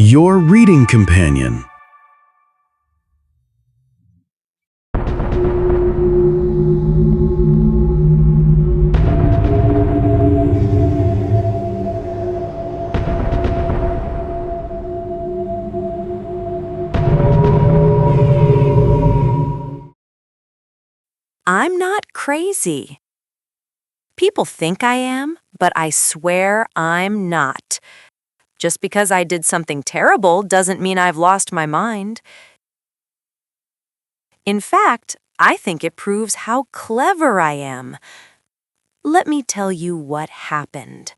Your reading companion. I'm not crazy. People think I am, but I swear I'm not. Just because I did something terrible doesn't mean I've lost my mind. In fact, I think it proves how clever I am. Let me tell you what happened.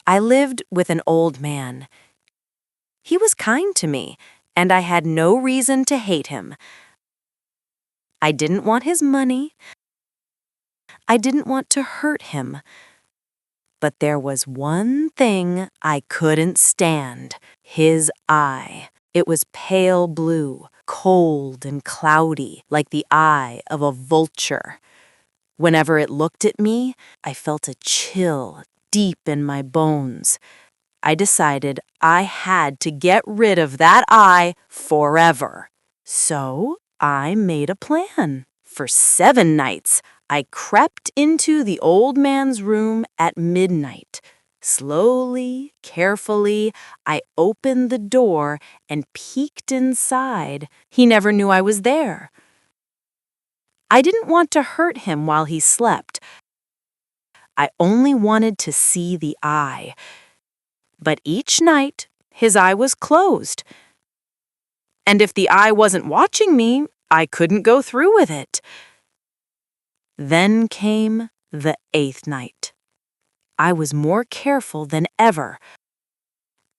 I lived with an old man. He was kind to me, and I had no reason to hate him. I didn't want his money. I didn't want to hurt him. But there was one thing I couldn't stand: his eye. It was pale blue, cold and cloudy, like the eye of a vulture. Whenever it looked at me, I felt a chill deep in my bones. I decided I had to get rid of that eye forever. So I made a plan. For 7 nights, I crept into the old man's room at midnight. Slowly, carefully, I opened the door and peeked inside. He never knew I was there. I didn't want to hurt him while he slept. I only wanted to see the eye. But each night, his eye was closed. And if the eye wasn't watching me, I couldn't go through with it. Then came the 8th night. I was more careful than ever.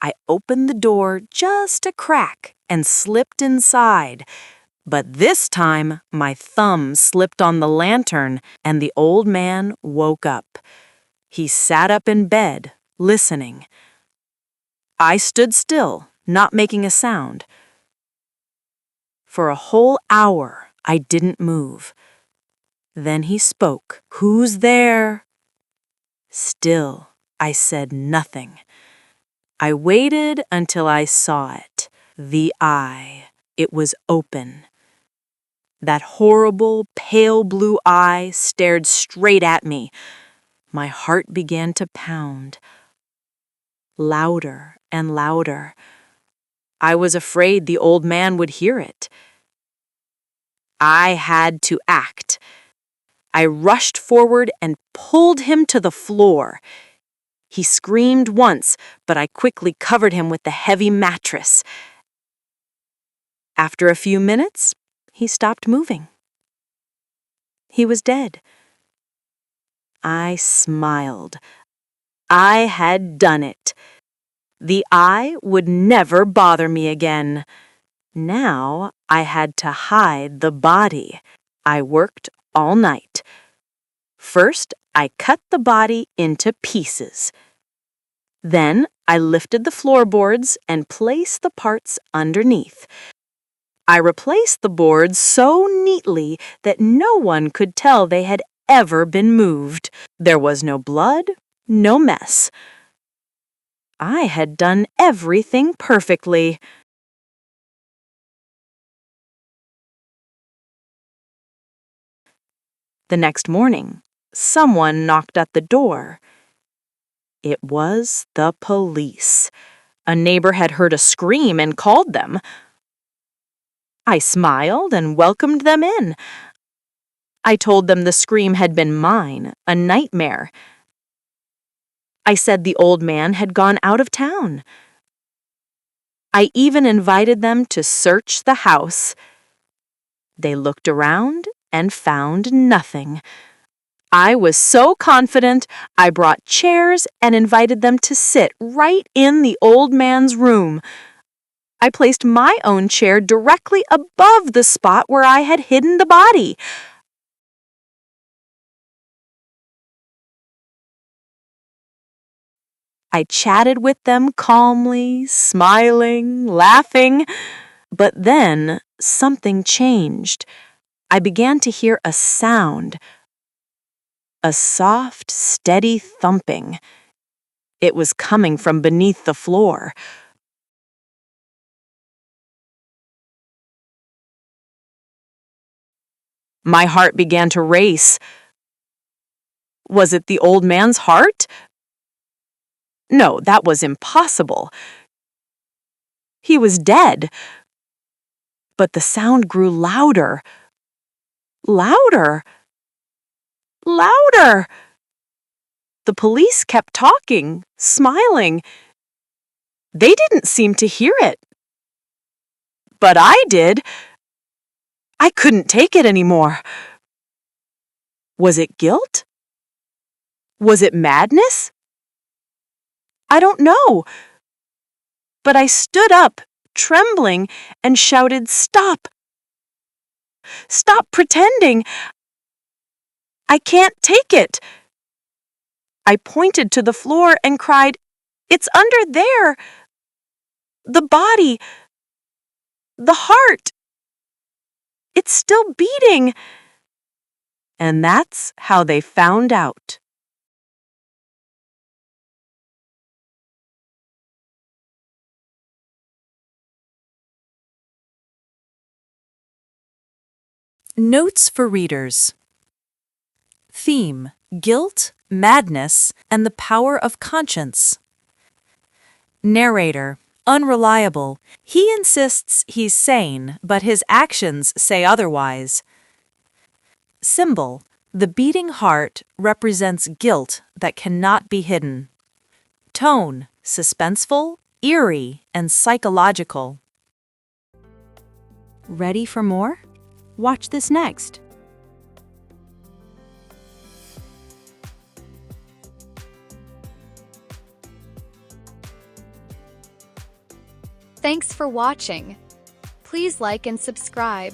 I opened the door just a crack and slipped inside. But this time, my thumb slipped on the lantern and the old man woke up. He sat up in bed, listening. I stood still, not making a sound. For a whole hour, I didn't move. Then he spoke. "Who's there?" Still, I said nothing. I waited until I saw it. The eye. It was open. That horrible, pale blue eye stared straight at me. My heart began to pound. Louder and louder. I was afraid the old man would hear it. I had to act. I rushed forward and pulled him to the floor. He screamed once, but I quickly covered him with the heavy mattress. After a few minutes, he stopped moving. He was dead. I smiled. I had done it. The eye would never bother me again. Now I had to hide the body. I worked all night. First, I cut the body into pieces. Then I lifted the floorboards and placed the parts underneath. I replaced the boards so neatly that no one could tell they had ever been moved. There was no blood, no mess. I had done everything perfectly. The next morning, someone knocked at the door. It was the police. A neighbor had heard a scream and called them. I smiled and welcomed them in. I told them the scream had been mine, a nightmare. I said the old man had gone out of town. I even invited them to search the house. They looked around and found nothing. I was so confident, I brought chairs and invited them to sit right in the old man's room. I placed my own chair directly above the spot where I had hidden the body. I chatted with them calmly, smiling, laughing. But then something changed. I began to hear a sound. A soft, steady thumping. It was coming from beneath the floor. My heart began to race. Was it the old man's heart? No, that was impossible. He was dead. But the sound grew louder. Louder. Louder. The police kept talking, smiling. They didn't seem to hear it. But I did. I couldn't take it anymore. Was it guilt? Was it madness? I don't know. But I stood up, trembling, and shouted, "Stop! Stop pretending! I can't take it!" I pointed to the floor and cried, "It's under there! The body! The heart! It's still beating!" And that's how they found out. Notes for readers. Theme: guilt, madness, and the power of conscience. Narrator: unreliable. He insists he's sane, but his actions say otherwise. Symbol: the beating heart represents guilt that cannot be hidden. Tone: suspenseful, eerie, and psychological. Ready for more? Watch this next. Thanks for watching. Please like and subscribe.